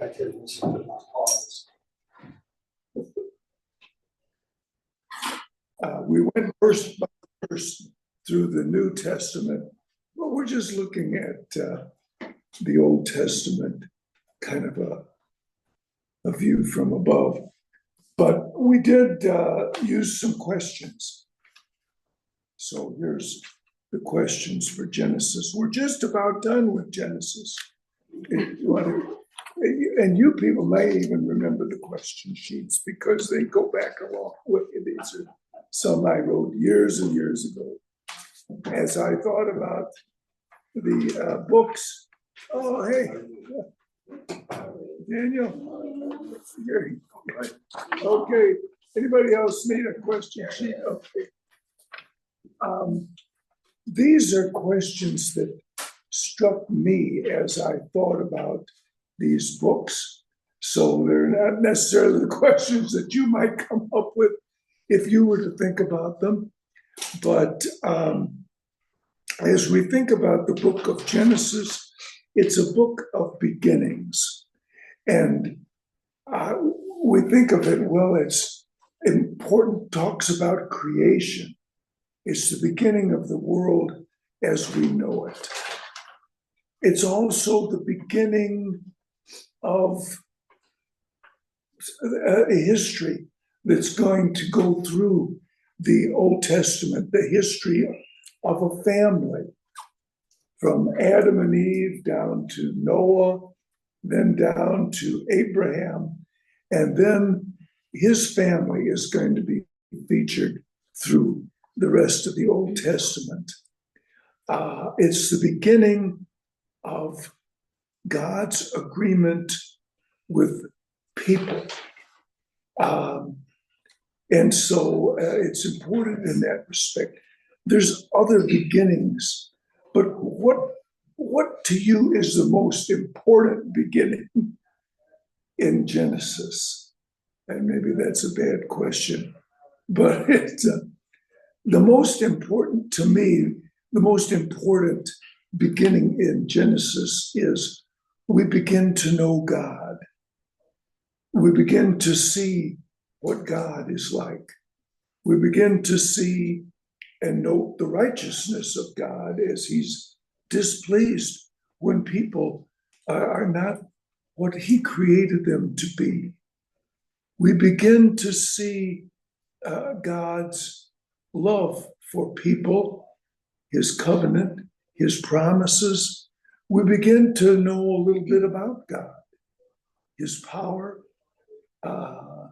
activities. We went verse by verse through the New Testament, but we're just looking at the Old Testament, kind of a view from above. But we did use some questions. So here's the questions for Genesis. We're just about done with Genesis. And you people may even remember the question sheets because they go back a long way. These are some I wrote years and years ago. As I thought about the books. Oh, hey, Daniel. Here. Okay. Anybody else need a question sheet? Okay. These are questions that struck me as I thought about these books. So they're not necessarily the questions that you might come up with if you were to think about them. But as we think about the book of Genesis, it's a book of beginnings. And we think of it, well, it's important, talks about creation. It's the beginning of the world as we know it. It's also the beginning of a history that's going to go through the Old Testament, the history of a family from Adam and Eve down to Noah, then down to Abraham, and then his family is going to be featured through the rest of the Old Testament. It's the beginning of God's agreement with people. And so it's important in that respect. There's other beginnings, but what to you is the most important beginning in Genesis? And maybe that's a bad question, but it's the most important to me, the most important beginning in Genesis is we begin to know God. We begin to see what God is like. We begin to see and note the righteousness of God as he's displeased when people are not what he created them to be. We begin to see God's love for people, his covenant, his promises. We begin to know a little bit about God, his power. I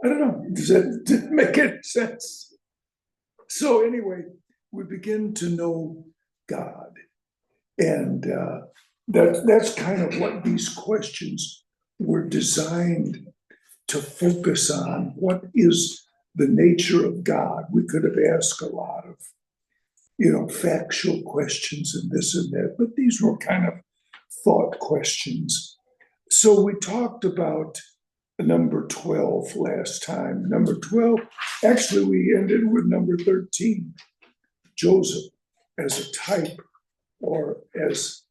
don't know, does that make any sense? So anyway, we begin to know God. And that's kind of what these questions were designed to focus on. What is the nature of God? We could have asked a lot of, factual questions and this and that, but these were kind of thought questions. So we talked about number 12 last time. Number 12, actually we ended with number 13, Joseph as a type or as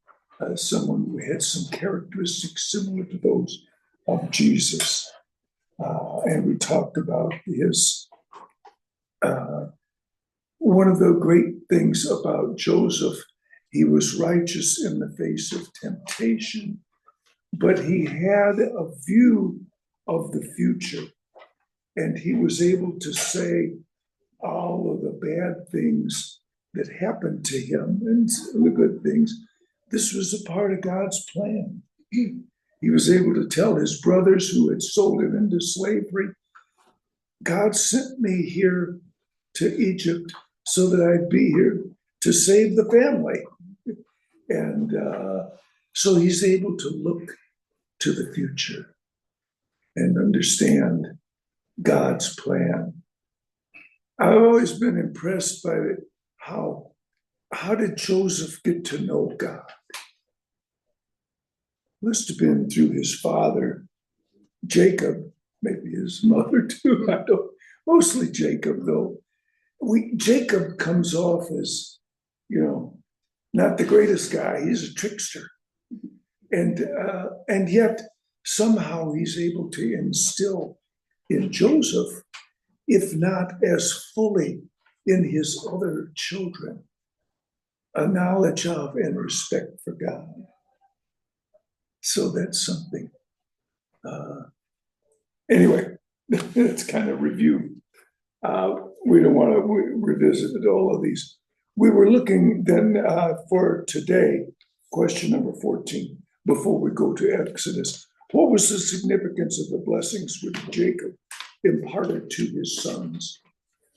someone who had some characteristics similar to those of Jesus. And we talked about his, one of the great things about Joseph, he was righteous in the face of temptation, but he had a view of the future. And he was able to say all of the bad things that happened to him and the good things. This was a part of God's plan. He was able to tell his brothers who had sold him into slavery, God sent me here to Egypt so that I'd be here to save the family. And so he's able to look to the future and understand God's plan. I've always been impressed by how did Joseph get to know God? Must have been through his father, Jacob, maybe his mother too. I don't, mostly Jacob though. Jacob comes off as, not the greatest guy. He's a trickster. And yet somehow he's able to instill in Joseph, if not as fully in his other children, a knowledge of and respect for God. So that's something. Anyway, that's kind of review. We don't want to revisit all of these. We were looking then for today, question number 14, before we go to Exodus. What was the significance of the blessings which Jacob imparted to his sons?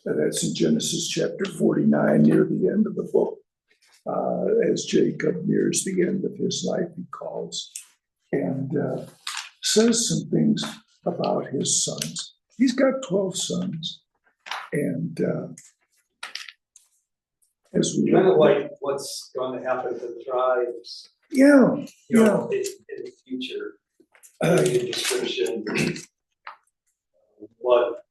That's in Genesis chapter 49, near the end of the book. As Jacob nears the end of his life, he calls and says some things about his sons. He's got 12 sons. And as we kind of like what's going to happen to the tribes, yeah, you know, in the future, the description, what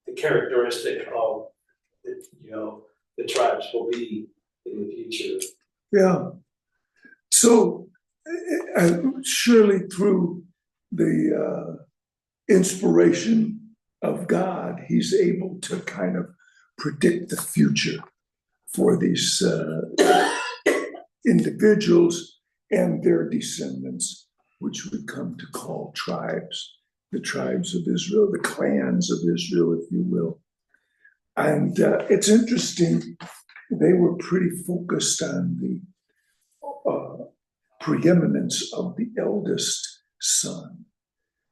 the characteristic of the tribes will be in the future. yeah. So surely through the inspiration of God, he's able to kind of predict the future for these individuals and their descendants, which we come to call tribes, the tribes of Israel, the clans of Israel, if you will. And it's interesting, they were pretty focused on the preeminence of the eldest son.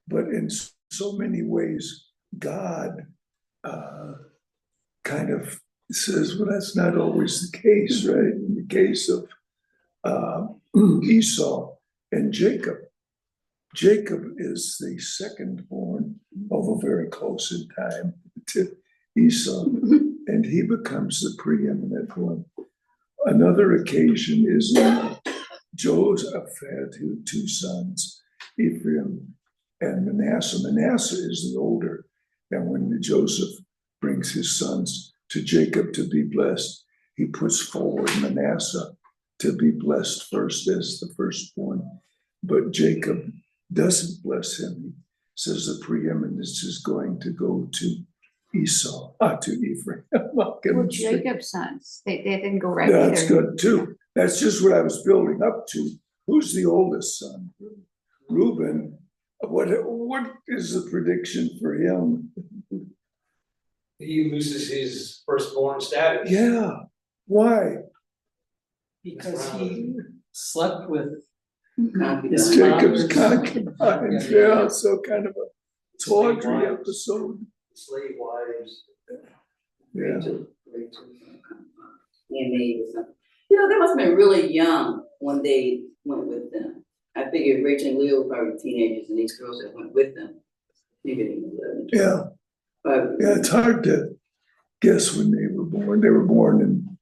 But in so many ways, God kind of says, well, that's not always the case, right? In the case of Esau and Jacob, Jacob is the second born, although very close in time to Esau, and he becomes the preeminent one. Another occasion is Joseph had two sons, Ephraim and Manasseh. Manasseh is the older, and when Joseph brings his sons to Jacob to be blessed, he puts forward Manasseh to be blessed first as the firstborn. But Jacob doesn't bless him. He says the preeminence is going to go to Esau, to Ephraim. Well, Jacob's sons, they didn't go right That's either. good too. That's just what I was building up to. Who's the oldest son? Reuben. What is the prediction for him? He loses his firstborn status. Yeah. Why? Because he slept with Mhm. Jacob's concubines. Yeah, so kind of a tawdry episode. Slave wives. Yeah. They must have been really young when they went with them. I figured Rachel and Leah were probably teenagers, and these girls that went with them, maybe they were 11. Yeah. Yeah, it's hard to guess when they were born. They were born in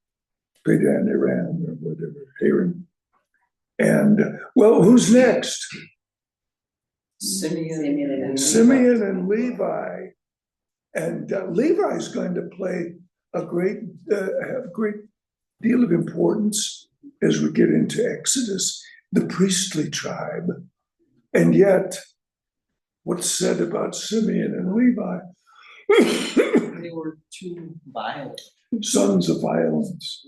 Padan Aram or whatever, Haran. And well, who's next? Simeon Simeon and Levi. And Levi is going to play a great deal of importance as we get into Exodus, the priestly tribe. And yet, what's said about Simeon and Levi? They were too violent. Sons of violence,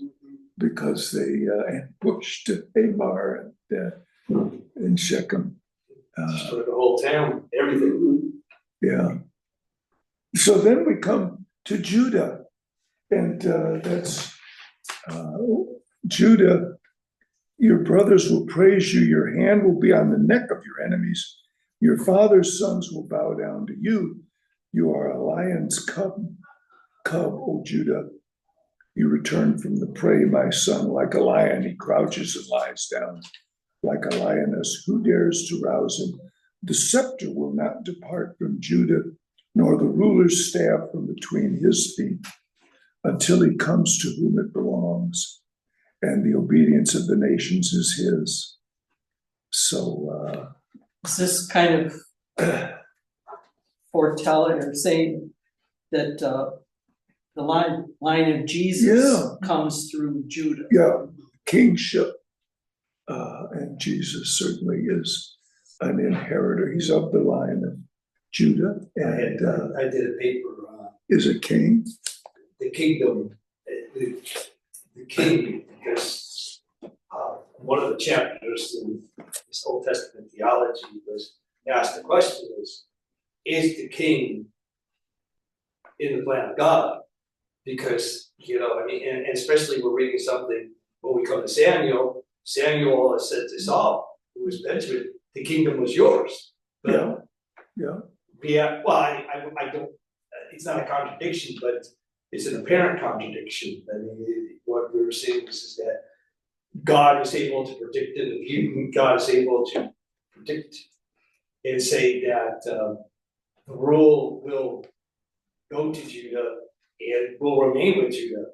because they ambushed Tamar and Shechem. Destroyed the whole town, everything. Yeah. So then we come to Judah, and that's Judah. Your brothers will praise you. Your hand will be on the neck of your enemies. Your father's sons will bow down to you. You are a lion's cub, O Judah. You return from the prey, my son, like a lion. He crouches and lies down like a lioness. Who dares to rouse him? The scepter will not depart from Judah, nor the ruler's staff from between his feet, until he comes to whom it belongs, and the obedience of the nations is his. So Is this kind of foretelling or saying that the line of Jesus comes through Judah? yeah, kingship And Jesus certainly is an inheritor. He's of the line of Judah and I did a paper, is a king. the kingdom, the king, because one of the chapters in this Old Testament theology was asked the question is the king in the plan of God? Because, I mean, and especially we're reading something when we come to Samuel said to Saul, who was Benjamin, the kingdom was yours. But Yeah. well, I don't, it's not a contradiction, but it's an apparent contradiction. I mean, what we were saying is that God is able to predict it, and God is able to predict and say that the rule will go to Judah and will remain with Judah.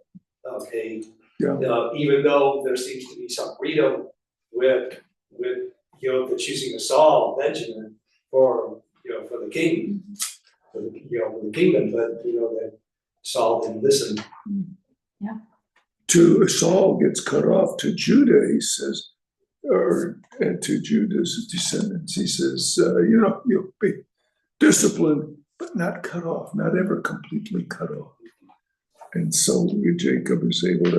Okay. Yeah. Even though there seems to be some freedom with the choosing of Saul, Benjamin, for the king, for the kingdom, but that Saul didn't listen. To Saul gets cut off. To Judah, he says, and to Judah's descendants, he says, you'll be disciplined, but not cut off, not ever completely cut off. And so Jacob is able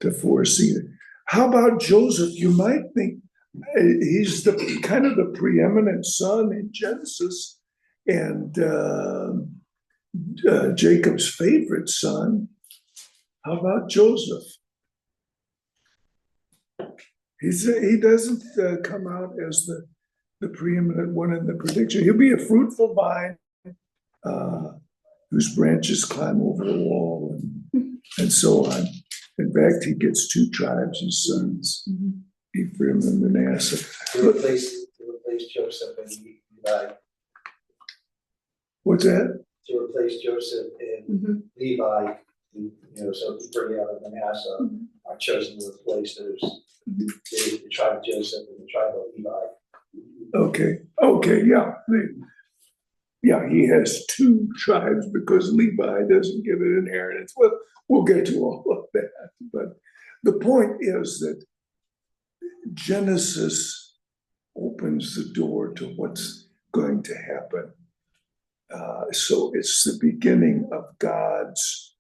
to foresee it. How about Joseph? You might think he's the kind of the preeminent son in Genesis, and Jacob's favorite son. How about Joseph? He doesn't come out as the preeminent one in the prediction. He'll be a fruitful vine whose branches climb over the wall and so on. In fact, he gets two tribes, his sons, Ephraim and Manasseh. To replace Joseph and Levi. What's that? To replace Joseph and Levi, so the bring out of Manasseh are chosen to replace those, the tribe of Joseph and the tribe of Levi. Okay, yeah. He has two tribes because Levi doesn't give an inheritance. Well, we'll get to all of that. But the point is that Genesis opens the door to what's going to happen. So it's the beginning of God's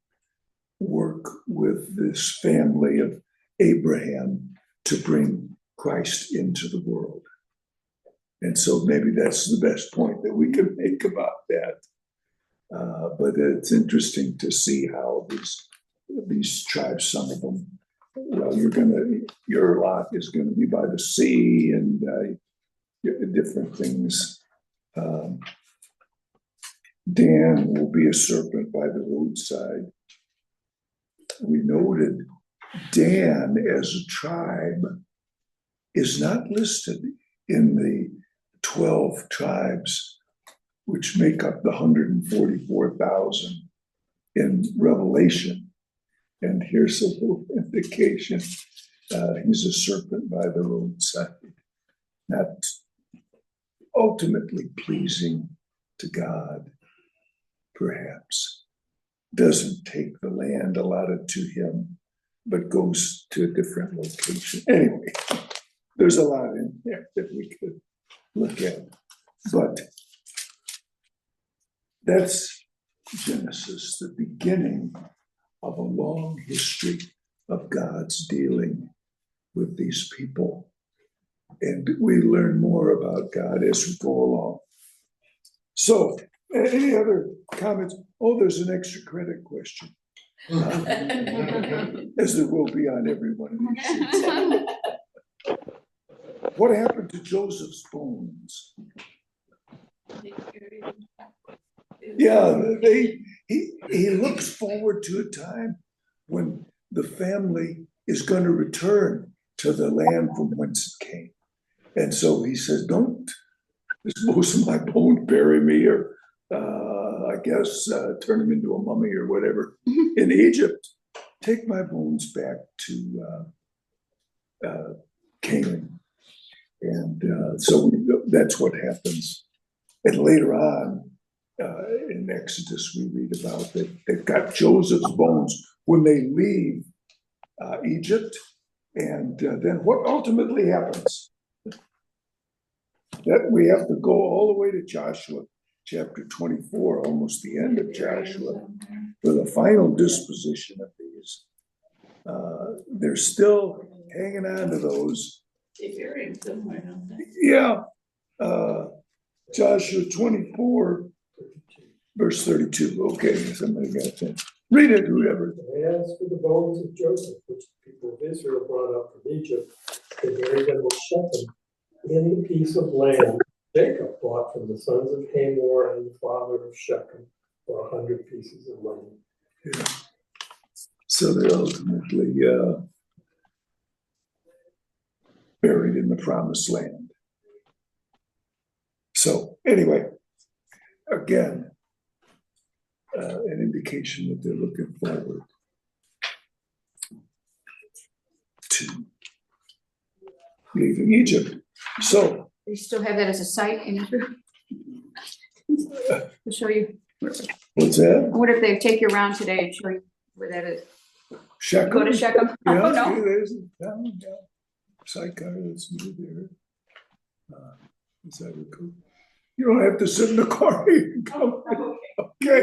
work with this family of Abraham to bring Christ into the world. And so maybe that's the best point that we can make about that. But it's interesting to see how these tribes, some of them, well, your lot is going to be by the sea and different things. Dan will be a serpent by the roadside. We noted Dan as a tribe is not listed in the 12 tribes, which make up the 144,000 in Revelation. And here's a little indication. He's a serpent by the roadside, not ultimately pleasing to God, perhaps. Doesn't take the land allotted to him, but goes to a different location. Anyway, there's a lot in there that we could look at. But that's Genesis, the beginning of a long history of God's dealing with these people. And we learn more about God as we go along. So, any other comments? Oh, there's an extra credit question. As there will be on every one of these sheets. What happened to Joseph's bones? Yeah, he looks forward to a time when the family is going to return to the land from whence it came. And so he says, don't dispose of my bones, bury me, or I guess turn them into a mummy or whatever in Egypt. Take my bones back to Canaan. And so that's what happens. And later on in Exodus, we read about that they've got Joseph's bones when they leave Egypt. And then what ultimately happens? That we have to go all the way to Joshua chapter 24, almost the end of Joshua, for the final disposition of these. They're still hanging on to those. They buried them somewhere, don't they? Yeah. Joshua 24, verse 32. Okay, somebody got that. Read it, whoever. And as for the bones of Joseph, which the people of Israel brought up from Egypt, they buried them with Shechem in the piece of land Jacob bought from the sons of Hamor and the father of Shechem for 100 pieces of land. Yeah. So they're ultimately buried in the promised land. So anyway, again, an indication that they're looking forward to leaving Egypt. So They still have that as a site in Israel? To show you. what's that? I wonder if they take you around today and show you where that is. Shechem? Go to Shechem? Yeah, Oh, no. see, there's a town, yeah. Sychar that's near there. Is that a cool? You don't have to sit in the car. You can come. Okay.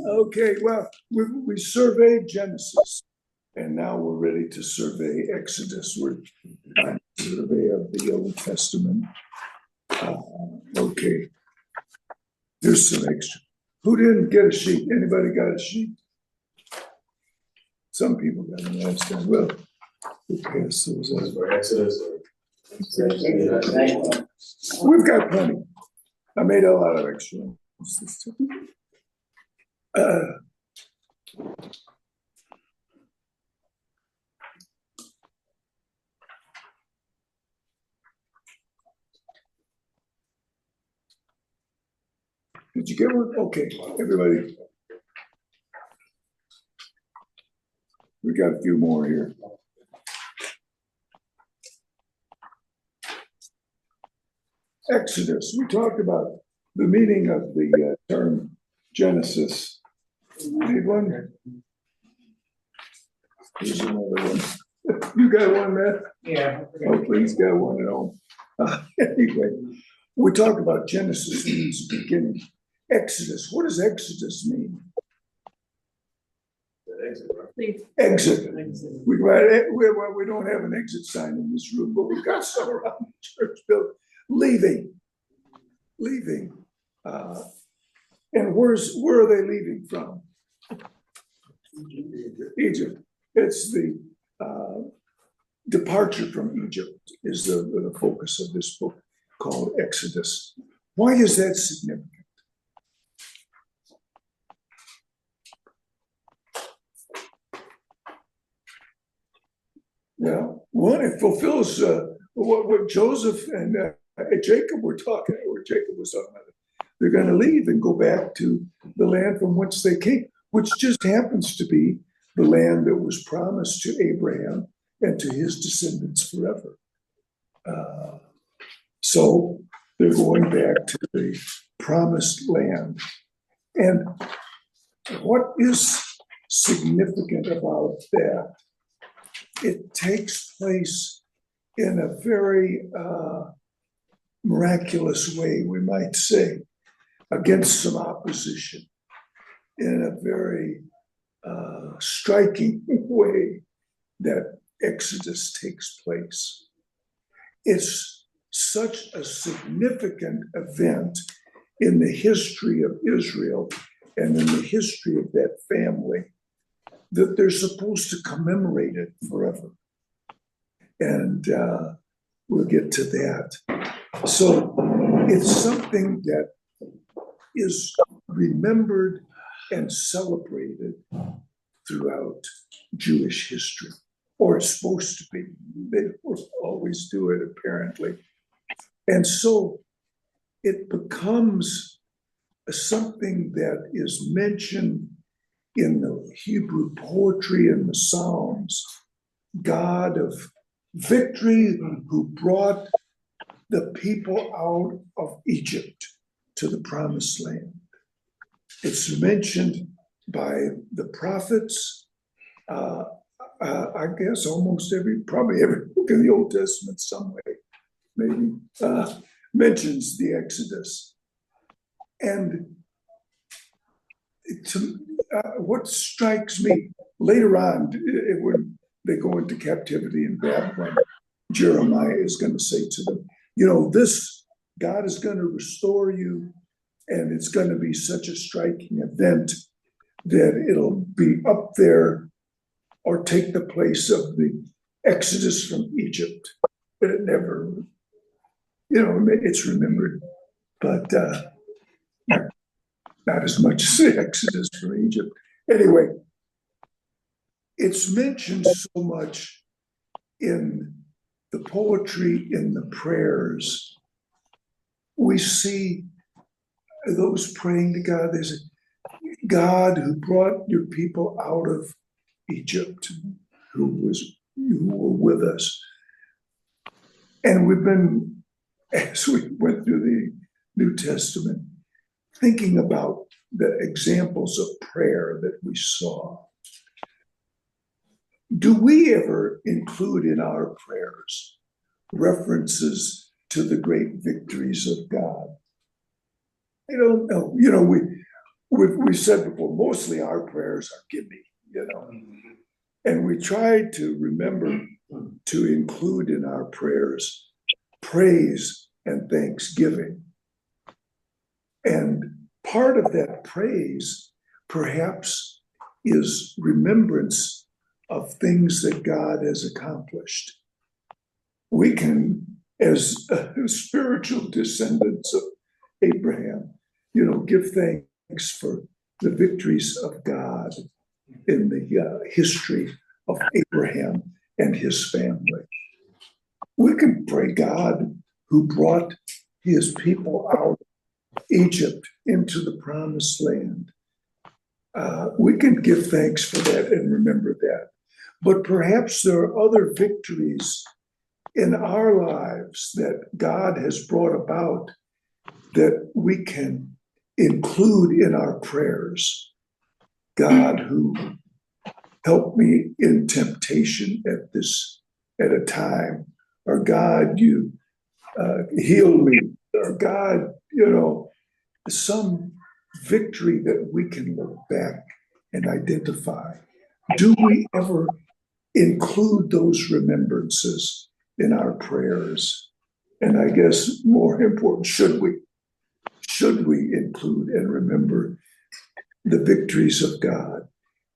Okay, well, we surveyed Genesis, and now we're ready to survey Exodus. We're on survey of the Old Testament. Okay. There's some extra. Who didn't get a sheet? Anybody got a sheet? Some people got them last time. Well, we'll pass those out. For Exodus or? We've got plenty. I made a lot of extra ones this time. Did you get one? Okay, everybody. We got a few more here. Exodus, we talked about the meaning of the term Genesis. Need one? Here's another one. You got one, Matt? Yeah. Oh, please got one at home. Anyway, we talked about Genesis means beginning. Exodus, what does Exodus mean? Exit. We don't have an exit sign in this room, but we've got some around the church building. Leaving. And where are they leaving from? Egypt. It's the departure from Egypt is the focus of this book called Exodus. Why is that significant? Well, one, it fulfills what Joseph and Jacob were talking, or Jacob was talking about. They're going to leave and go back to the land from which they came, which just happens to be the land that was promised to Abraham and to his descendants forever. So they're going back to the promised land. And what is significant about that? It takes place in a very miraculous way, we might say, against some opposition, in a very striking way that Exodus takes place. It's such a significant event in the history of Israel and in the history of that family that they're supposed to commemorate it forever. And we'll get to that. So it's something that is remembered and celebrated throughout Jewish history, or it's supposed to be. They always do it, apparently. And so it becomes something that is mentioned in the Hebrew poetry and the Psalms. God of victory who brought the people out of Egypt to the promised land. It's mentioned by the prophets. I guess almost probably every book in the Old Testament some way, maybe, mentions the Exodus. And what strikes me later on, when they go into captivity in Babylon, Jeremiah is going to say to them, God is going to restore you, and it's going to be such a striking event that it'll be up there or take the place of the Exodus from Egypt. But it never, it's remembered, but not as much as the Exodus from Egypt. Anyway, it's mentioned so much in the poetry, in the prayers. We see those praying to God. There's a God who brought your people out of Egypt, who were with us. And we've been, as we went through the New Testament, thinking about the examples of prayer that we saw. Do we ever include in our prayers references to the great victories of God? I don't know. We said before, mostly our prayers are give me, And we try to remember to include in our prayers praise and thanksgiving. And part of that praise, perhaps, is remembrance of things that God has accomplished. We can, as spiritual descendants of Abraham, give thanks for the victories of God in the history of Abraham and his family. We can pray God who brought his people out of Egypt into the promised land. We can give thanks for that and remember that. But perhaps there are other victories in our lives that God has brought about that we can include in our prayers. God who helped me in temptation at a time, or God, you healed me, or God, some victory that we can look back and identify. Do we ever include those remembrances in our prayers? And I guess more important, should we include and remember the victories of God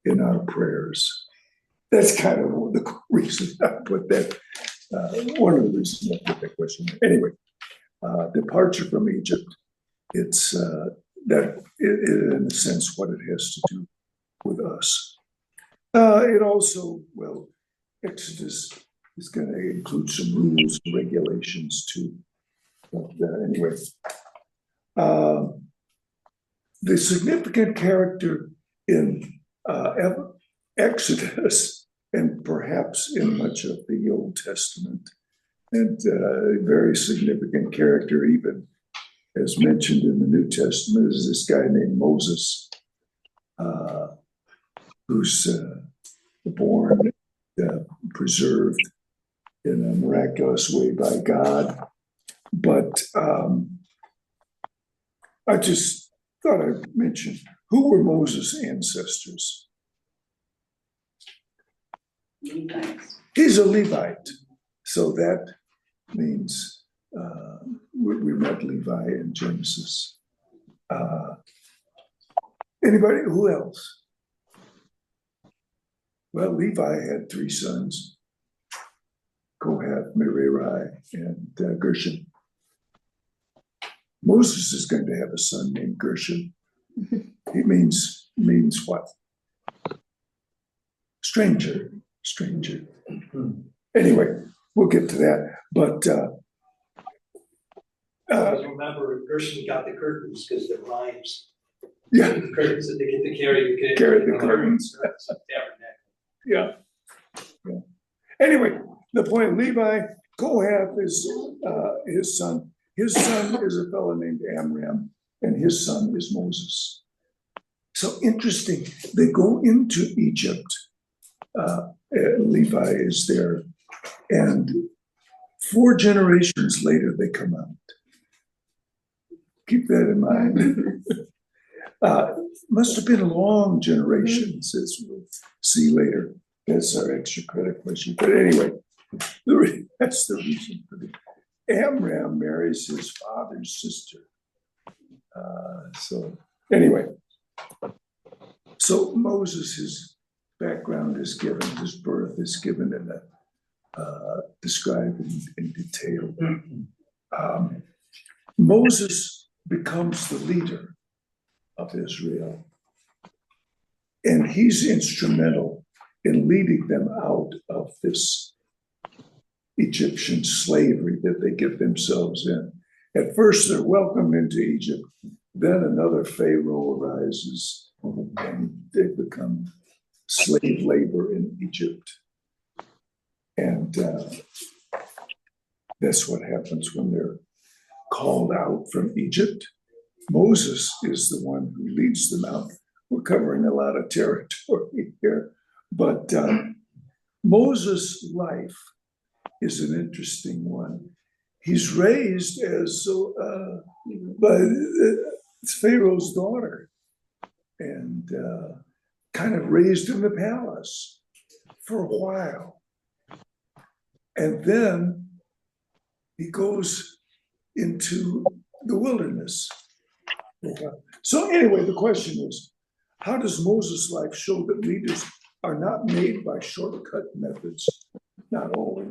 in our prayers? That's kind of the reason I put that, one of the reasons I put that question. Anyway, departure from Egypt, it's that in a sense what it has to do with us. It also, Exodus is going to include some rules and regulations too. But anyway, the significant character in Exodus, and perhaps in much of the Old Testament, and a very significant character, even as mentioned in the New Testament, is this guy named Moses, who's born, preserved in a miraculous way by God. But I just thought I'd mention, who were Moses' ancestors? Levites. He's a Levite. So that means we met Levi in Genesis. Anybody, who else? Well, Levi had 3 sons, Kohath, Merari, and Gershon. Moses is going to have a son named Gershon. He means what? Stranger. Anyway, we'll get to that. But remember, Gershon got the curtains because they're rhymes. yeah, The curtains that they get to carry the curtains. Yeah. Anyway, the point, Levi, Kohath is his son. His son is a fellow named Amram, and his son is Moses. So interesting. They go into Egypt Levi is there. And 4 generations later, they come out. Keep that in mind. Must have been long generations, as we'll see later. That's our extra credit question. But anyway, that's the reason for it. Amram marries his father's sister. So anyway, so Moses, his background is given, his birth is given in described in detail. Moses becomes the leader of Israel, and he's instrumental in leading them out of this Egyptian slavery that they get themselves in. At first, they're welcomed into Egypt. Then another Pharaoh arises, and they become slave labor in Egypt. And that's what happens when they're called out from Egypt. Moses is the one who leads them out. We're covering a lot of territory here, but Moses' life is an interesting one. He's raised as by Pharaoh's daughter, and kind of raised in the palace for a while. And then he goes into the wilderness. So anyway, the question is, how does Moses' life show that leaders are not made by shortcut methods? Not always.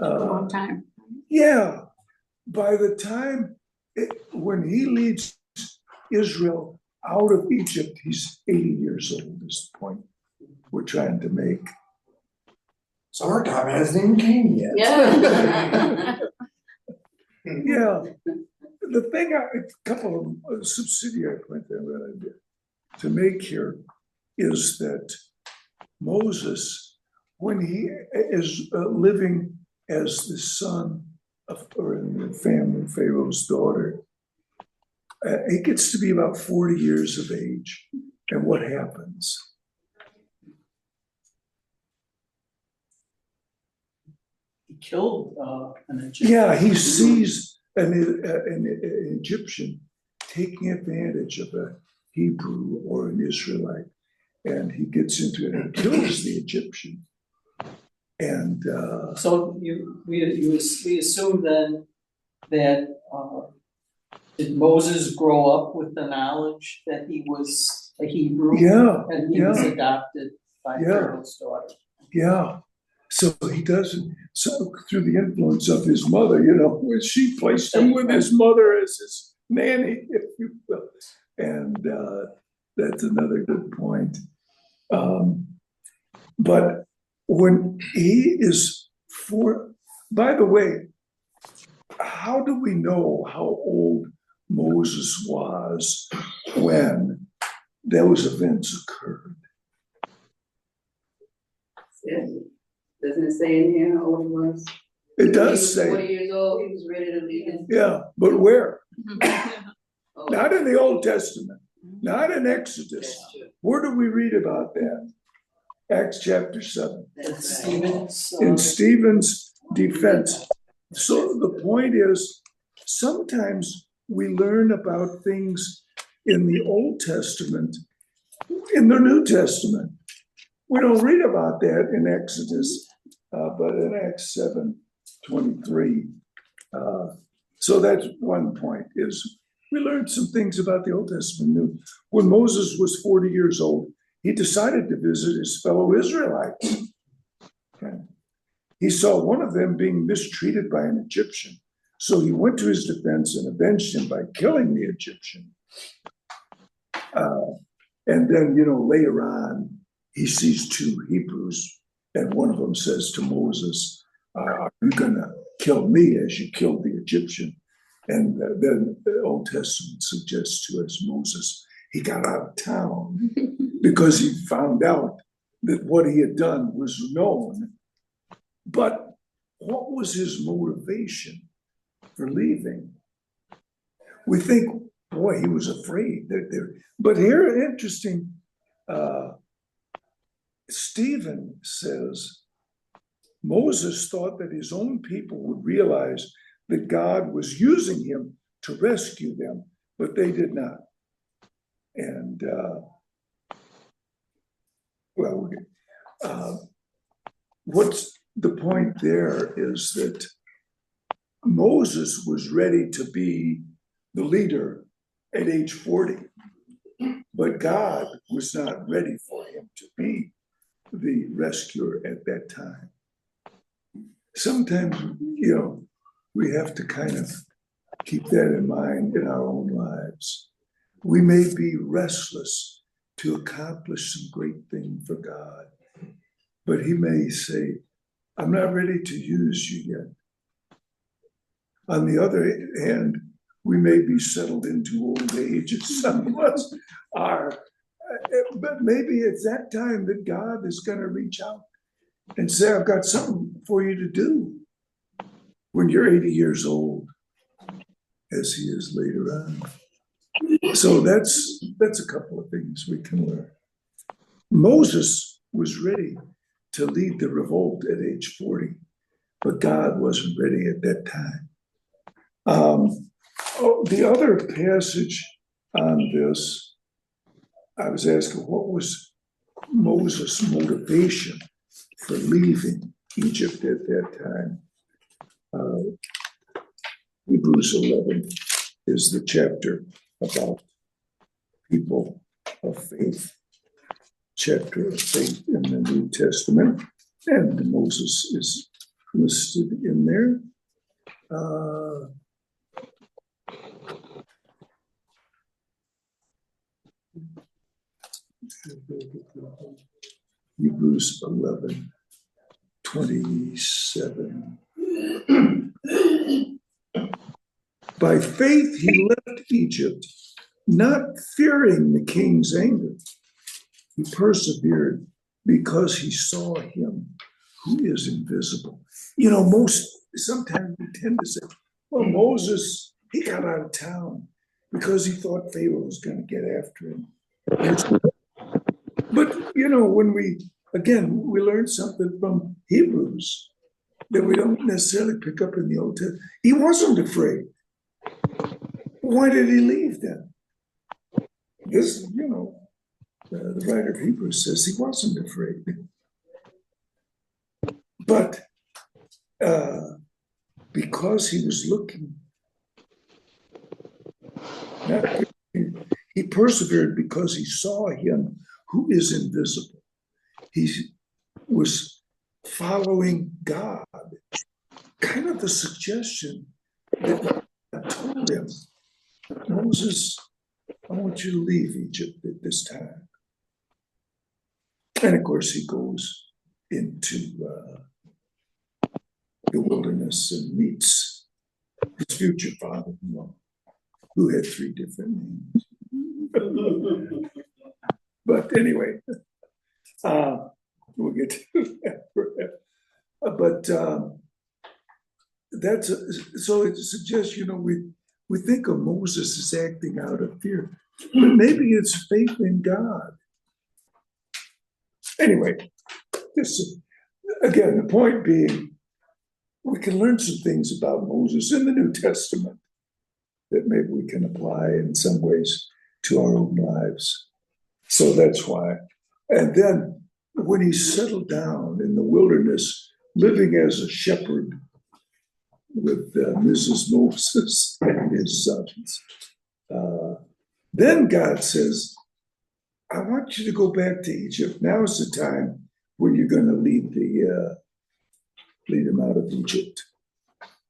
A long time. Yeah, by the time when he leads Israel out of Egypt, he's 80 years old, is the point we're trying to make. Summertime hasn't even came yet. Yeah. Yeah, the thing, a couple of subsidiary point that I'm going to make here is that Moses, when he is living as the son of, or in the family, Pharaoh's daughter, he gets to be about 40 years of age. And what happens? He killed an Egyptian. Yeah, he sees an Egyptian taking advantage of a Hebrew or an Israelite, and he gets into it and kills the Egyptian. And So we assume then that did Moses grow up with the knowledge that he was a Hebrew? yeah, And he was adopted by Yeah. Pharaoh's daughter. yeah. So he doesn't, so through the influence of his mother, when she placed him with his mother as his nanny, if you will. And that's another good point. But when he is by the way, how do we know how old Moses was when those events occurred? Doesn't it say in here how old he was? It does He was say, 40 years old, he was ready to leave his. yeah, but where? Oh, Not in the Old Testament, not in Exodus. that's true. Where do we read about that? Acts chapter 7. That's right. Stephen's. In Stephen's defense. So the point is, sometimes we learn about things in the Old Testament, in the New Testament. We don't read about that in Exodus, but in Acts 7:23. So that's one point, is we learned some things about the Old Testament. New. When Moses was 40 years old, he decided to visit his fellow Israelites. Okay. He saw one of them being mistreated by an Egyptian. So he went to his defense and avenged him by killing the Egyptian. And then, later on, he sees 2 Hebrews, and one of them says to Moses, are you going to kill me as you killed the Egyptian? And then the Old Testament suggests to us Moses, he got out of town because he found out that what he had done was known. But what was his motivation for leaving? We think, boy, he was afraid. But here, interesting, Stephen says Moses thought that his own people would realize that God was using him to rescue them, but they did not. And what's the point there is that Moses was ready to be the leader at age 40, but God was not ready for him to be the rescuer at that time. Sometimes, we have to kind of keep that in mind in our own lives. We may be restless to accomplish some great thing for God, but he may say, I'm not ready to use you yet. On the other hand, we may be settled into old age, as some of us are, but maybe it's that time that God is going to reach out and say, I've got something for you to do when you're 80 years old, as he is later on. So that's a couple of things we can learn. Moses was ready to lead the revolt at age 40, but God wasn't ready at that time. The other passage on this, I was asking, what was Moses' motivation for leaving Egypt at that time? Hebrews 11 is the chapter about people of faith, chapter of faith in the New Testament, and Moses is listed in there. Hebrews 11:27. By faith he left Egypt, not fearing the king's anger. He persevered because he saw him who is invisible. Sometimes we tend to say, well, Moses, he got out of town because he thought Pharaoh was going to get after him. But, when we learn something from Hebrews that we don't necessarily pick up in the Old Testament. He wasn't afraid. Why did he leave then? This, the writer of Hebrews says he wasn't afraid. But because he was looking, he persevered because he saw him who is invisible. He was following God. Kind of the suggestion that God told him, Moses, I want you to leave Egypt at this time. And of course, he goes into the wilderness and meets his future father-in-law, who had 3 different names. But anyway, we'll get to that. But so it suggests, we think of Moses as acting out of fear, but maybe it's faith in God. Anyway, again, the point being, we can learn some things about Moses in the New Testament that maybe we can apply in some ways to our own lives. So that's why. And then when he settled down in the wilderness, living as a shepherd with Mrs. Moses and his sons, then God says, I want you to go back to Egypt. Now is the time when you're going to lead them out of Egypt.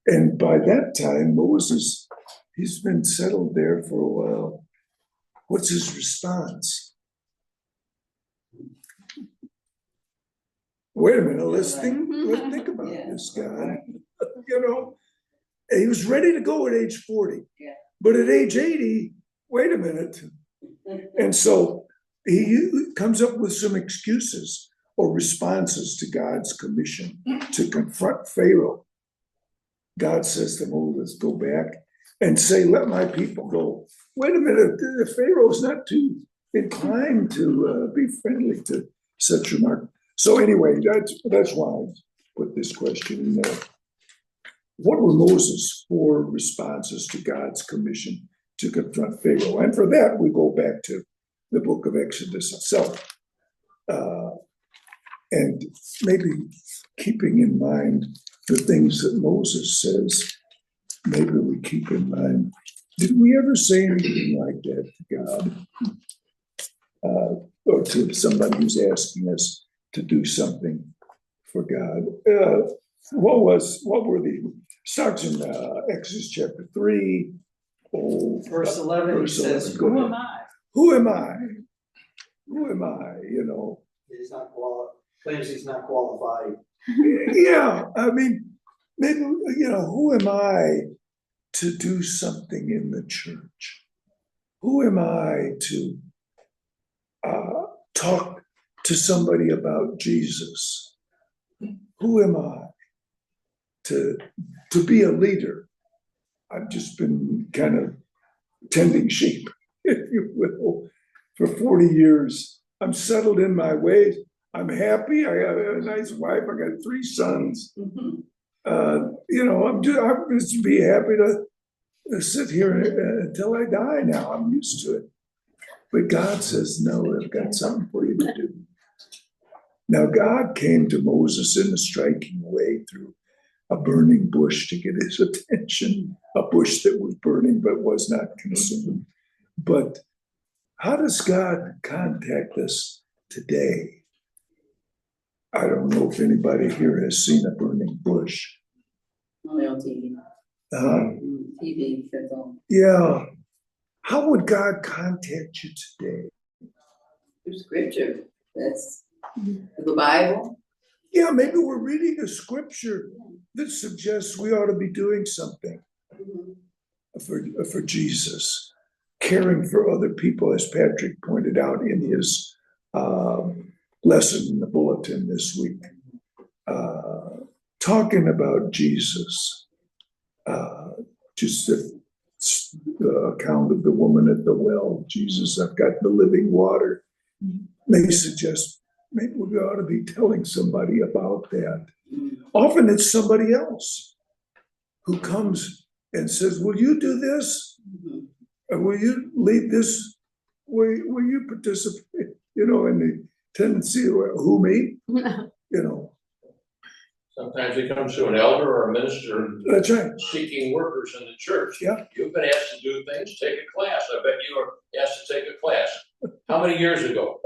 And by that time, Moses, he's been settled there for a while. What's his response? Wait a minute, let's think about this guy. He was ready to go at age 40, but at age 80, wait a minute. And so he comes up with some excuses or responses to God's commission to confront Pharaoh. God says to Moses, go back and say, let my people go. Wait a minute, the Pharaoh's not too inclined to be friendly to such remark. So anyway, that's why I put this question in there. What were Moses' 4 responses to God's commission to confront Pharaoh? And for that, we go back to the book of Exodus itself. And maybe keeping in mind the things that Moses says, maybe we keep in mind, did we ever say anything like that to God? Or to somebody who's asking us to do something for God? What were the, starts in Exodus chapter 3. Verse 11, he verse says, 11, go who ahead. am I? Who am I? Who am I? You know, He's not claims he's not qualified. yeah, I mean, maybe, you know, who am I to do something in the church? Who am I to talk to somebody about Jesus? Who am I to be a leader? I've just been kind of tending sheep, if you will, for 40 years. I'm settled in my ways. I'm happy. I got a nice wife. I got 3 sons. You know, I'm just be happy to sit here until I die now. I'm used to it. But God says, no, I've got something for you to do. Now, God came to Moses in a striking way through a burning bush to get his attention, a bush that was burning but was not consumed. But how does God contact us today? I don't know if anybody here has seen a burning bush. Only on TV. TV, that's all. Yeah. How would God contact you today? Through scripture, that's the Bible. Yeah, maybe we're reading a scripture that suggests we ought to be doing something for Jesus, caring for other people, as Patrick pointed out in his lesson in the bulletin this week, talking about Jesus, just the account of the woman at the well. Jesus, I've got the living water. May suggest maybe we ought to be telling somebody about that. Often it's somebody else who comes and says, will you do this? Or will you lead this? Will you participate? You know, in the tendency of who me? You know. Sometimes it comes to an elder or a minister That's right. seeking workers in the church. Yeah. You've been asked to do things, take a class. I bet you were asked to take a class. How many years ago?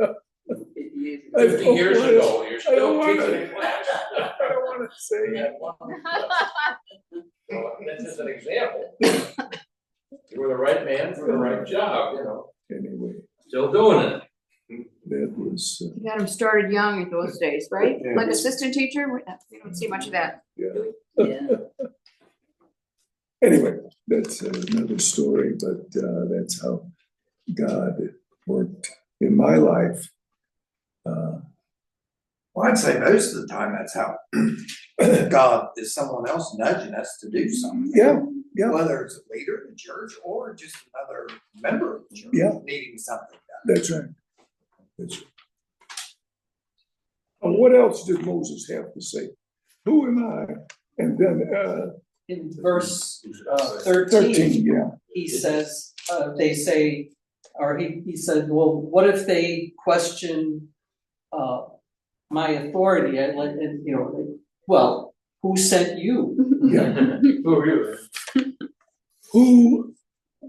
50 years ago. You're still teaching a class. I don't want to say We it. had one. So that's just an example. You were the right man for the right job, you know. Anyway, Still doing it. that was, You got them started young in those days, right? Yeah. Like assistant teacher, we don't see much of that. Yeah. anyway, that's another story, but that's how God worked in my life. Well, I'd say most of the time that's how God is someone else nudging us to do something. Yeah. Whether it's a leader in the church or just another member of the church Yeah. needing something done. That's right. That's right. What else did Moses have to say? Who am I? And then In verse 13, yeah. he says, they say, or he said, well, what if they question my authority? I let, and, you know, well, who sent you? Yeah. Who are you?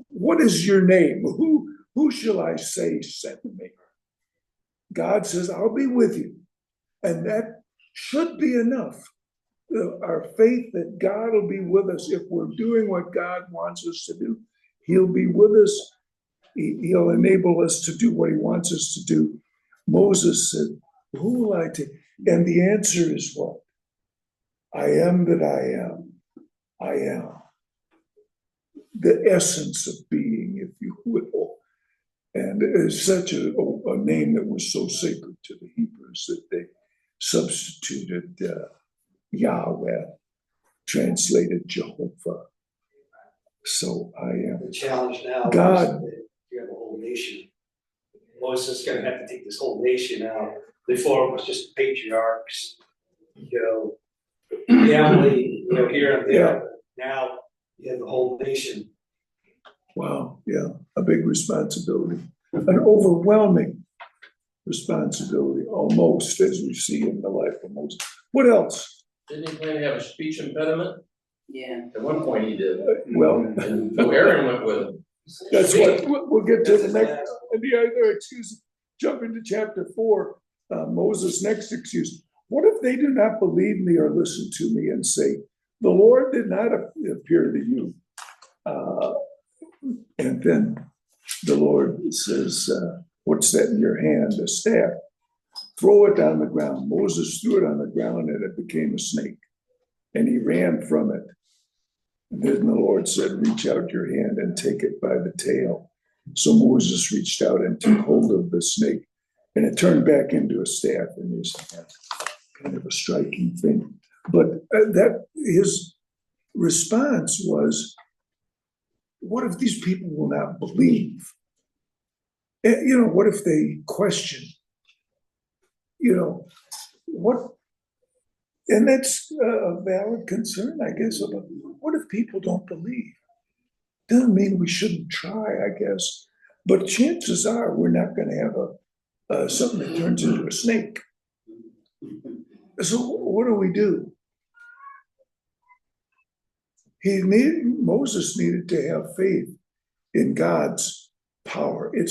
What is your name? Who shall I say sent me? God says, I'll be with you. And that should be enough. Our faith that God will be with us if we're doing what God wants us to do. He'll be with us. He'll enable us to do what he wants us to do. Moses said, who will I take? And the answer is what? I am that I am. I am. The essence of being, if you will. And it's such a name that was so sacred to the Hebrews that they substituted Yahweh, translated Jehovah. So I am. The challenge now God. is that you have a whole nation. Moses is gonna have to take this whole nation out Before it was just patriarchs, family, here and there. Now you have the whole nation. Wow, yeah, a big responsibility, an overwhelming responsibility, almost, as we see in the life of Moses. What else? Didn't he claim to have a speech impediment? Yeah. At one point he did. Well, And so Aaron went with him. that's what, we'll get to the next, the other excuse, jump into chapter 4, Moses' next excuse. What if they do not believe me or listen to me and say, the Lord did not appear to you? And then the Lord says, what's that in your hand? A staff. Throw it on the ground. Moses threw it on the ground and it became a snake. And he ran from it. And then the Lord said, reach out your hand and take it by the tail. So Moses reached out and took hold of the snake, and it turned back into a staff in his hand. Kind of a striking thing. But that his response was, what if these people will not believe? What if they question? What? And that's a valid concern, I guess. About what if people don't believe? Doesn't mean we shouldn't try, I guess. But chances are we're not going to have something that turns into a snake. So what do? Moses needed to have faith in God's power. It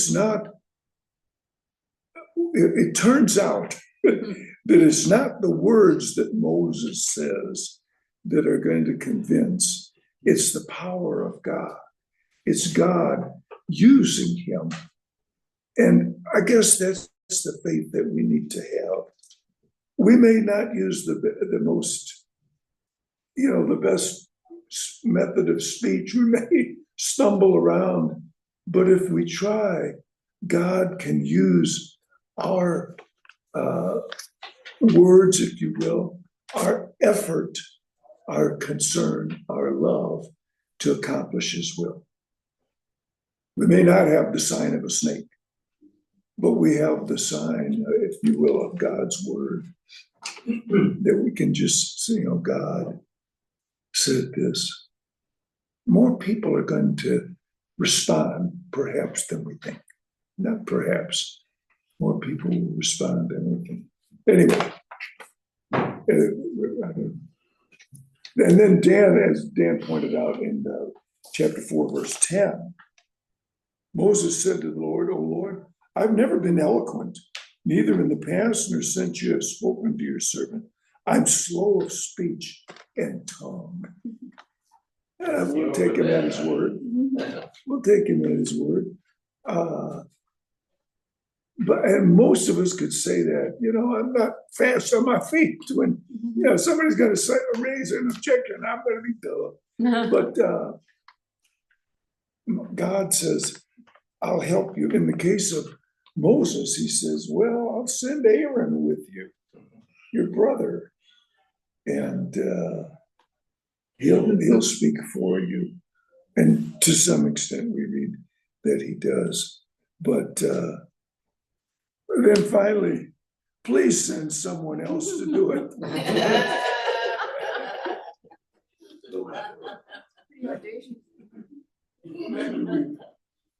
turns out that it's not the words that Moses says that are going to convince. It's the power of God. It's God using him. And I guess that's the faith that we need to have. We may not use the most, the best method of speech. We may stumble around, but if we try, God can use our words, if you will, our effort, our concern, our love to accomplish his will. We may not have the sign of a snake, but we have the sign, if you will, of God's word, that we can just say, God said this. More people are going to respond, perhaps, than we think. Not perhaps. More people will respond than we think. Anyway. And then Dan, as Dan pointed out in chapter 4, verse 10, Moses said to the Lord, "O Lord, I've never been eloquent, neither in the past nor since you have spoken to your servant. I'm slow of speech and tongue." We'll take him at his word. We'll take him at his word. And most of us could say that, I'm not fast on my feet. When somebody's going to raise an objection, I'm going to be dull. But God says, I'll help you. In the case of Moses, he says, well, I'll send Aaron with you, your brother, and he'll speak for you. And to some extent, we read that he does. But then finally, please send someone else to do it.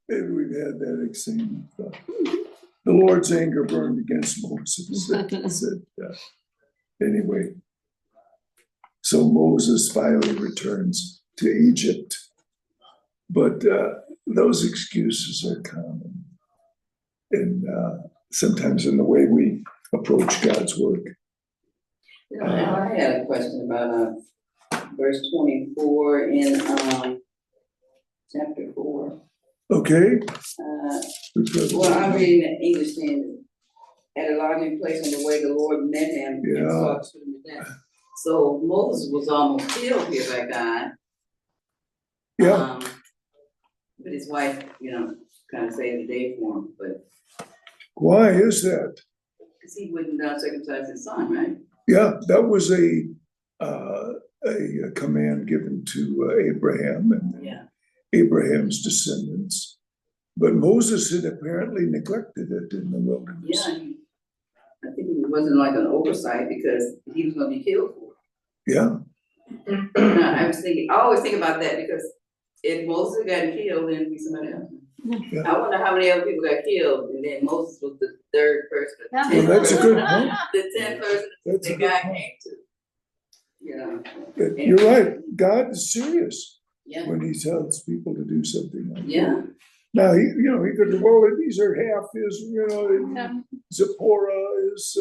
Maybe we've had that same thought. The Lord's anger burned against Moses. Anyway, so Moses finally returns to Egypt. But those excuses are common. And sometimes in the way we approach God's work. I had a question about verse 24 in chapter 4. Okay. Well, I'm reading the English Standard. At a lodging place on the way, the Lord met him and sought to him to death. So Moses was almost killed here by God. Yeah. But his wife, kind of saved the day for him. But why is that? Because he wouldn't circumcise his son, right? Yeah, that was a command given to Abraham and Abraham's descendants. But Moses had apparently neglected it in the wilderness. Yeah, I think it wasn't like an oversight because he was gonna be killed for Yeah, it. I always think about that because if Moses got killed, then it'd be somebody else. Yeah. I wonder how many other people got killed, and then Moses was the third person. Well, well, that's a good point. The 10th person That's a that good God point. came to. You know. You're right, God is serious Yeah. when he tells people to do something like that. Yeah. Now, he could, well, these are half his, Yeah. Zipporah is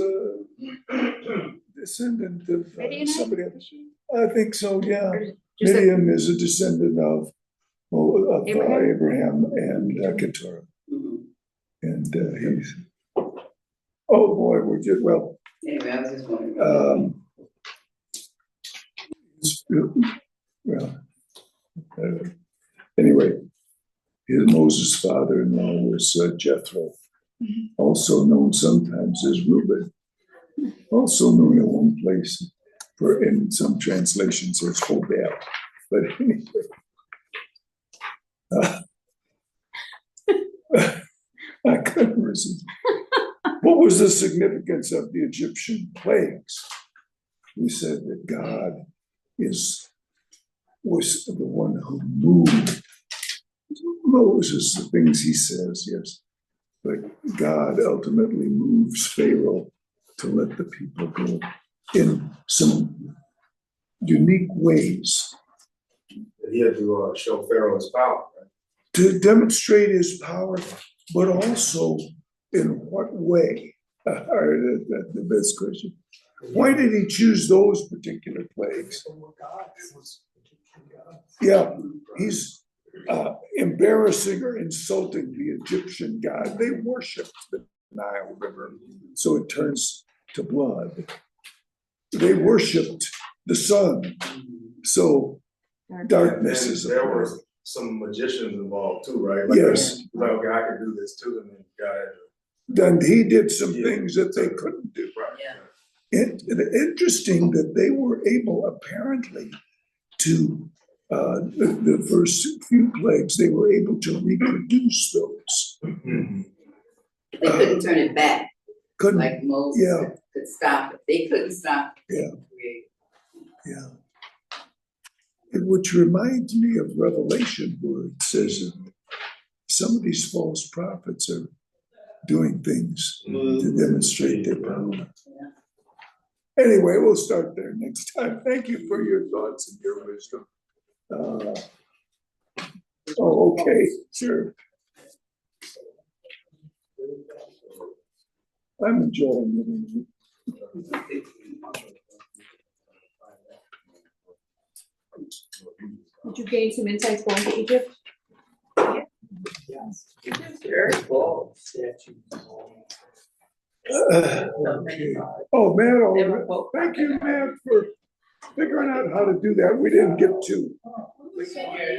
descendant of Midianite? somebody else. I think so, yeah. Or just that- Midian is a descendant of Abraham? Abraham and Keturah. Mhm. And he's, oh boy, we're just, well, Anyway, I was just wondering. well, anyway, Moses' father-in-law was Jethro, also known sometimes as Reuben, also known in one place in some translations as Hobab. But anyway, I couldn't resist. What was the significance of the Egyptian plagues? We said that God was the one who moved Moses, the things he says, yes. But God ultimately moves Pharaoh to let the people go in some unique ways. He had to show Pharaoh his power, right? To demonstrate his power, but also in what way? That's the best question. Why did he choose those particular plagues? Yeah, he's embarrassing or insulting the Egyptian god. They worshiped the Nile River, so it turns to blood. They worshipped the sun, so darkness is. There were some magicians involved too, right? Like, Yes. like, okay, I could do this too, and then God had to. Then he did some things that they couldn't do. Right. Yeah. Interesting that they were able apparently to, the first few plagues, they were able to reproduce those. They couldn't turn it back, Couldn't, like Moses yeah. could stop it. They couldn't stop it. Yeah. Yeah. Which reminds me of Revelation, where it says that some of these false prophets are doing things to demonstrate their power. Anyway, we'll start there next time. Thank you for your thoughts and your wisdom. Okay, sure. I'm enjoying it. Did you gain some insights going to Egypt? Yes. Very cool. Okay. Oh, Matt, thank you, Matt, for figuring out how to do that. We didn't get to.